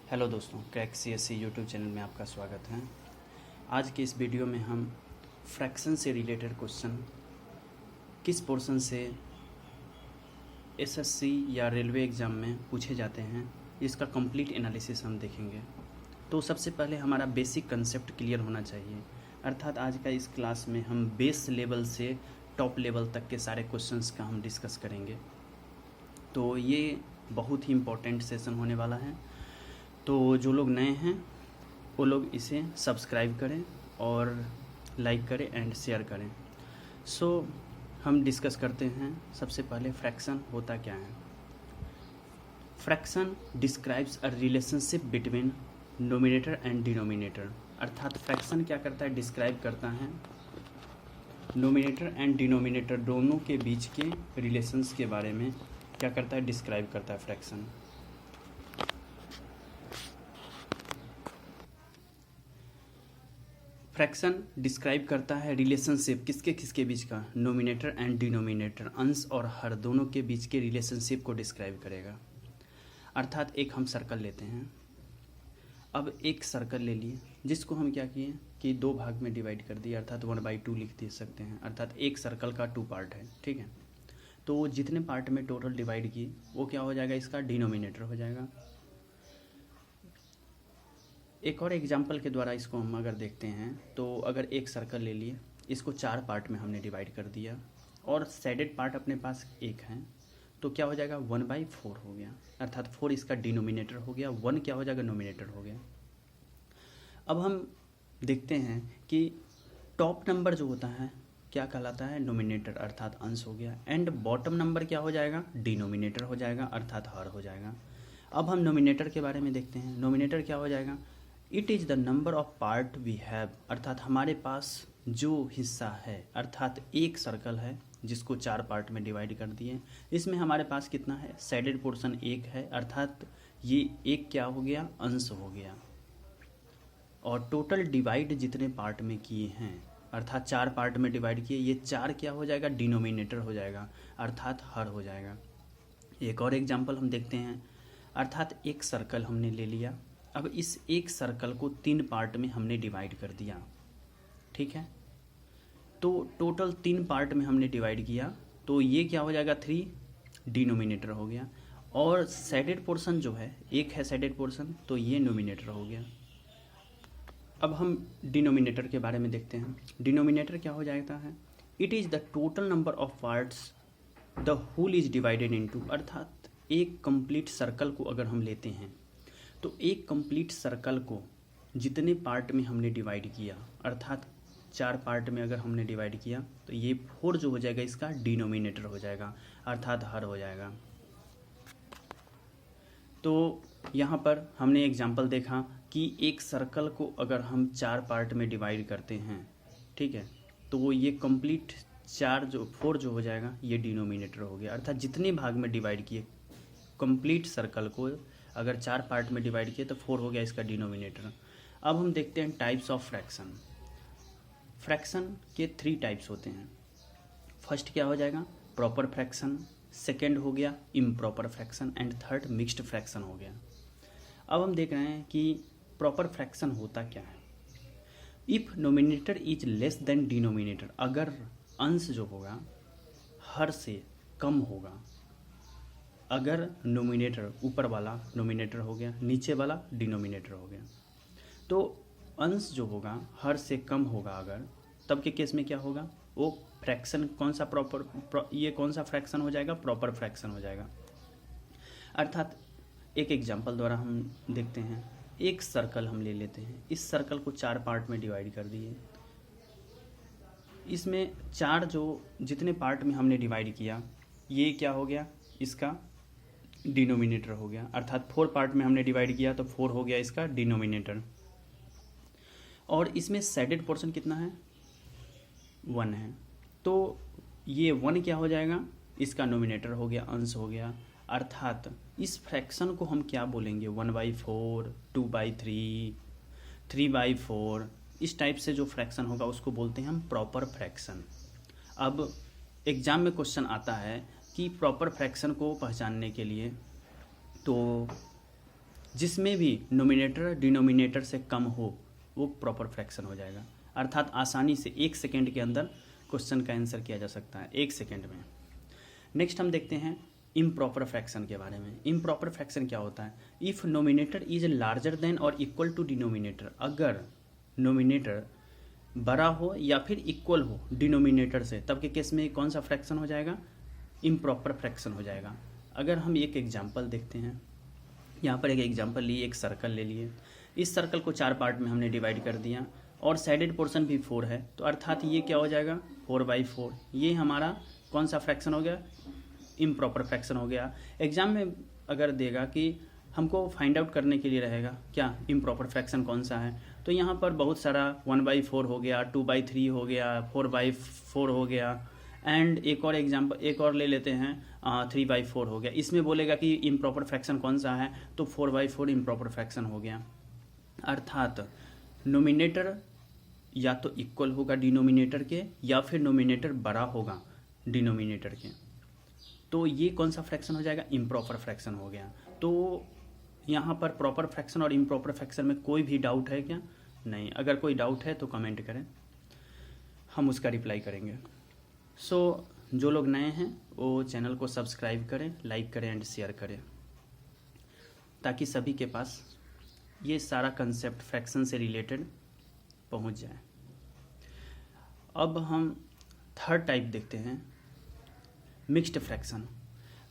Hello दोस्तों, crack CSC YouTube channel में आपका स्वागत है। आज के इस वीडियो में हम फ्रैक्शन से रिलेटेड क्वेश्चन किस पोर्शन से एसएससी या रेलवे एग्ज़ाम में पूछे जाते हैं, इसका कंप्लीट एनालिसिस हम देखेंगे। तो सबसे पहले हमारा बेसिक कंसेप्ट क्लियर होना चाहिए, अर्थात आज का इस क्लास में हम बेस लेवल से टॉप लेवल तक के सारे क्वेश्चंस का हम डिस्कस करेंगे। तो ये बहुत ही इम्पोर्टेंट सेशन होने वाला है। तो जो लोग नए हैं वो लोग इसे सब्सक्राइब करें और लाइक करें एंड शेयर करें। हम डिस्कस करते हैं। सबसे पहले फ्रैक्शन होता क्या है। Fraction describes a relationship between nominator and denominator, अर्थात फ्रैक्शन क्या करता है, डिस्क्राइब करता है नोमिनेटर एंड डिनोमिनेटर दोनों के बीच के रिलेशंस के बारे में क्या करता है, डिस्क्राइब करता है फ्रैक्शन। फ्रैक्शन डिस्क्राइब करता है रिलेशनशिप किसके किसके बीच का, नोमिनेटर एंड डिनोमिनेटर, अंश और हर दोनों के बीच के रिलेशनशिप को डिस्क्राइब करेगा। अर्थात एक हम सर्कल लेते हैं। अब एक सर्कल ले लिए जिसको हम क्या किए कि दो भाग में डिवाइड कर दिए, अर्थात 1/2 लिख दे सकते हैं। अर्थात एक सर्कल का 2 पार्ट है, ठीक है। तो जितने पार्ट में टोटल डिवाइड किए वो क्या हो जाएगा, इसका डिनोमिनेटर हो जाएगा। एक और एग्जाम्पल के द्वारा इसको हम अगर देखते हैं तो अगर एक सर्कल ले लिए, इसको 4 पार्ट में हमने डिवाइड कर दिया और शेडेड पार्ट अपने पास एक है, तो क्या हो जाएगा 1/4 हो गया, अर्थात 4 इसका डिनोमिनेटर हो गया, 1 क्या हो जाएगा, नोमिनेटर हो गया। अब हम देखते हैं कि टॉप नंबर जो होता है क्या कहलाता है, नोमिनेटर अर्थात अंश हो गया, एंड बॉटम नंबर क्या हो जाएगा, डिनोमिनेटर हो जाएगा अर्थात हर हो जाएगा। अब हम नोमिनेटर के बारे में देखते हैं। नोमिनेटर क्या हो जाएगा, it is the number of part we have, अर्थात हमारे पास जो हिस्सा है, अर्थात एक सर्कल है जिसको 4 पार्ट में डिवाइड कर दिए, इसमें हमारे पास कितना है, शेडेड पोर्शन एक है, अर्थात ये एक क्या हो गया, अंश हो गया। और टोटल डिवाइड जितने पार्ट में किए हैं, अर्थात 4 पार्ट में डिवाइड किए, ये 4 क्या हो जाएगा, डिनोमिनेटर हो जाएगा अर्थात हर हो जाएगा। एक और एग्जाम्पल हम देखते हैं। अर्थात एक सर्कल हमने ले लिया, अब इस एक सर्कल को 3 पार्ट में हमने डिवाइड कर दिया, ठीक है। तो टोटल 3 पार्ट में हमने डिवाइड किया, तो ये क्या हो जाएगा, 3 डिनोमिनेटर हो गया। और शेडेड पोर्शन जो है, एक है शेडेड पोर्शन, तो ये नोमिनेटर हो गया। अब हम डिनोमिनेटर के बारे में देखते हैं। डिनोमिनेटर क्या हो जाता है, it is the total number of parts the whole is divided into, अर्थात एक कंप्लीट सर्कल को अगर हम लेते हैं तो एक कंप्लीट सर्कल को जितने पार्ट में हमने डिवाइड किया, अर्थात 4 पार्ट में अगर हमने डिवाइड किया, तो ये 4 जो हो जाएगा इसका डिनोमिनेटर हो जाएगा अर्थात हर हो जाएगा। तो यहाँ पर हमने एग्जाम्पल देखा कि एक सर्कल को अगर हम 4 पार्ट में डिवाइड करते हैं, ठीक है, तो ये कंप्लीट 4 जो हो जाएगा ये डिनोमिनेटर हो गया, अर्थात जितने भाग में डिवाइड किए कंप्लीट सर्कल को अगर 4 पार्ट में डिवाइड किए तो 4 हो गया इसका डिनोमिनेटर। अब हम देखते हैं टाइप्स ऑफ फ्रैक्शन। फ्रैक्शन के 3 टाइप्स होते हैं। फर्स्ट क्या हो जाएगा, प्रॉपर फ्रैक्शन, सेकेंड हो गया improper fraction, and third mixed fraction हो गया। अब हम देख रहे हैं कि प्रॉपर फ्रैक्शन होता क्या है। If nominator is less than denominator, अगर अंश जो होगा हर से कम होगा, अगर नोमिनेटर ऊपर वाला नोमिनेटर हो गया, नीचे वाला डिनोमिनेटर हो गया, तो अंश जो होगा हर से कम होगा अगर, तब के केस में क्या होगा, वो फ्रैक्शन कौन सा ये कौन सा फ्रैक्शन हो जाएगा, प्रॉपर फ्रैक्शन हो जाएगा। अर्थात एक एग्जांपल द्वारा हम देखते हैं। एक सर्कल हम ले लेते हैं, इस सर्कल को 4 पार्ट में डिवाइड कर दिए, इसमें 4 जो जितने पार्ट में हमने डिवाइड किया, ये क्या हो गया, इसका डिनोमिनेटर हो गया, अर्थात 4 पार्ट में हमने डिवाइड किया तो 4 हो गया इसका डिनोमिनेटर। और इसमें शेडेड पोर्शन कितना है, 1 है, तो ये 1 क्या हो जाएगा, इसका नोमिनेटर हो गया, अंश हो गया। अर्थात इस फ्रैक्शन को हम क्या बोलेंगे, 1/4, 2/3, 3/4, इस टाइप से जो फ्रैक्शन होगा उसको बोलते हैं हम प्रॉपर फ्रैक्शन। अब एग्जाम में क्वेश्चन आता है कि प्रॉपर फ्रैक्शन को पहचानने के लिए तो जिसमें भी नोमिनेटर डिनोमिनेटर से कम हो वो प्रॉपर फ्रैक्शन हो जाएगा। अर्थात आसानी से 1 सेकेंड के अंदर क्वेश्चन का आंसर किया जा सकता है, 1 सेकेंड में। नेक्स्ट हम देखते हैं इम्प्रॉपर फ्रैक्शन के बारे में। इम्प्रॉपर फ्रैक्शन क्या होता है? If nominator is larger than और इक्वल टू डिनोमिनेटर, अगर नोमिनेटर बड़ा हो या फिर इक्वल हो डिनोमिनेटर से, तब के केस में कौन सा फ्रैक्शन हो जाएगा? इम्प्रॉपर फ्रैक्शन हो जाएगा। अगर हम एक एग्जांपल देखते हैं, यहाँ पर एक एग्जांपल लिए, एक सर्कल ले लिए। इस सर्कल को 4 पार्ट में हमने डिवाइड कर दिया और साइडेड पोर्शन भी 4 है, तो अर्थात ये क्या हो जाएगा? 4/4। ये हमारा कौन सा फ्रैक्शन हो गया? इम्प्रॉपर फ्रैक्शन हो गया। एग्जाम में अगर देगा कि हमको फाइंड आउट करने के लिए रहेगा क्या इम्प्रॉपर फ्रैक्शन कौन सा है, तो यहाँ पर बहुत सारा 1/4 हो गया, 2/3 हो गया, 4/4 हो गया, एंड एक और एग्जाम्पल एक और ले लेते हैं 3/4 हो गया। इसमें बोलेगा कि इम्प्रॉपर फ्रैक्शन कौन सा है, तो 4/4 इम्प्रॉपर फ्रैक्शन हो गया। अर्थात नोमिनेटर या तो इक्वल होगा डिनोमिनेटर के या फिर नोमिनेटर बड़ा होगा डिनोमिनेटर के, तो ये कौन सा फ्रैक्शन हो जाएगा? इम्प्रॉपर फ्रैक्शन हो गया। तो यहाँ पर प्रॉपर फ्रैक्शन और इम्प्रॉपर फ्रैक्शन में कोई भी डाउट है क्या? नहीं। अगर कोई डाउट है तो कमेंट करें, हम उसका रिप्लाई करेंगे। सो जो लोग नए हैं वो चैनल को सब्सक्राइब करें, लाइक करें एंड शेयर करें, ताकि सभी के पास ये सारा कंसेप्ट फ्रैक्शन से रिलेटेड पहुंच जाए। अब हम थर्ड टाइप देखते हैं, मिक्स्ड फ्रैक्शन।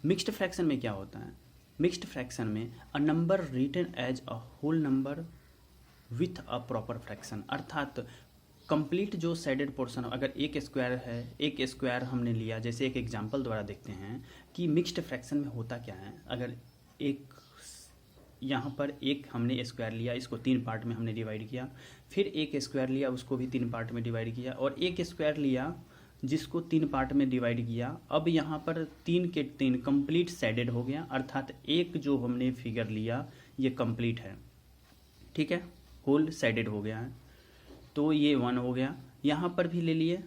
मिक्स्ड फ्रैक्शन में क्या होता है? मिक्स्ड फ्रैक्शन में a number written as a whole number with a proper fraction, अर्थात कंप्लीट जो साइडेड पोर्शन, अगर एक स्क्वायर है, एक स्क्वायर हमने लिया, जैसे एक एग्जांपल द्वारा देखते हैं कि मिक्स्ड फ्रैक्शन में होता क्या है। अगर एक यहाँ पर एक हमने स्क्वायर लिया, इसको 3 पार्ट में हमने डिवाइड किया, फिर एक स्क्वायर लिया, उसको भी 3 पार्ट में डिवाइड किया, और एक स्क्वायर लिया जिसको 3 पार्ट में डिवाइड किया। अब यहाँ पर 3 के 3 कंप्लीट साइडेड हो गया, अर्थात एक जो हमने फिगर लिया ये कंप्लीट है, ठीक है, होल साइडेड हो गया है, तो ये 1 हो गया। यहाँ पर भी ले लिए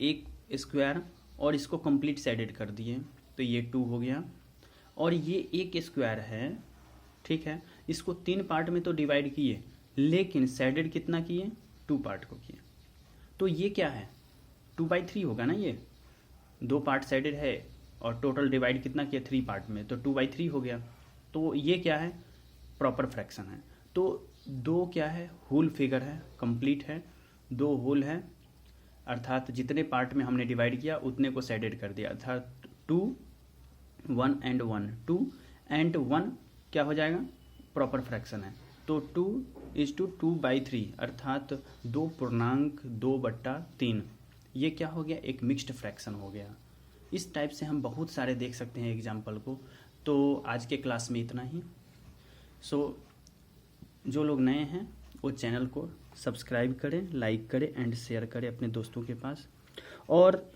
एक स्क्वायर और इसको कंप्लीट साइडेड कर दिए, तो ये 2 हो गया। और ये एक स्क्वायर है, ठीक है, इसको 3 पार्ट में तो डिवाइड किए, लेकिन साइडेड कितना किए? 2 पार्ट को किए, तो ये क्या है? 2/3 होगा ना। ये 2 पार्ट साइडेड है और टोटल डिवाइड कितना किया? 3 पार्ट में, तो 2/3 हो गया। तो ये क्या है? प्रॉपर फ्रैक्शन है। तो 2 क्या है? होल फिगर है, कंप्लीट है, 2 होल है, अर्थात जितने पार्ट में हमने डिवाइड किया उतने को साइडेड कर दिया, अर्थात 2 1 एंड 1 2 एंड 1 क्या हो जाएगा? प्रॉपर फ्रैक्शन है। तो 2:2/3 अर्थात 2.2/3, ये क्या हो गया? एक मिक्स्ड फ्रैक्शन हो गया। इस टाइप से हम बहुत सारे देख सकते हैं एग्जाम्पल को। तो आज के क्लास में इतना ही। जो लोग नए हैं वो चैनल को सब्सक्राइब करें, लाइक करें एंड शेयर करें अपने दोस्तों के पास। और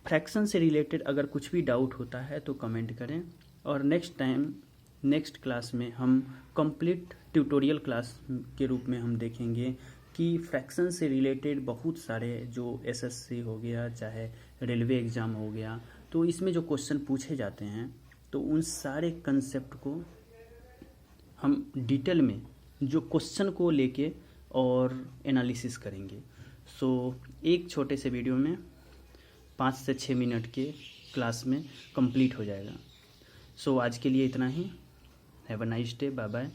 फ्रैक्शन से रिलेटेड अगर कुछ भी डाउट होता है तो कमेंट करें, और नेक्स्ट क्लास में हम कंप्लीट ट्यूटोरियल क्लास के रूप में हम देखेंगे कि फ्रैक्शन से रिलेटेड बहुत सारे जो एसएससी हो गया, चाहे रेलवे एग्ज़ाम हो गया, तो इसमें जो क्वेश्चन पूछे जाते हैं तो उन सारे कंसेप्ट को हम डिटेल में जो क्वेश्चन को लेके और एनालिसिस करेंगे। एक छोटे से वीडियो में 5 से 6 मिनट के क्लास में कंप्लीट हो जाएगा। आज के लिए इतना ही। Have a nice day, bye bye.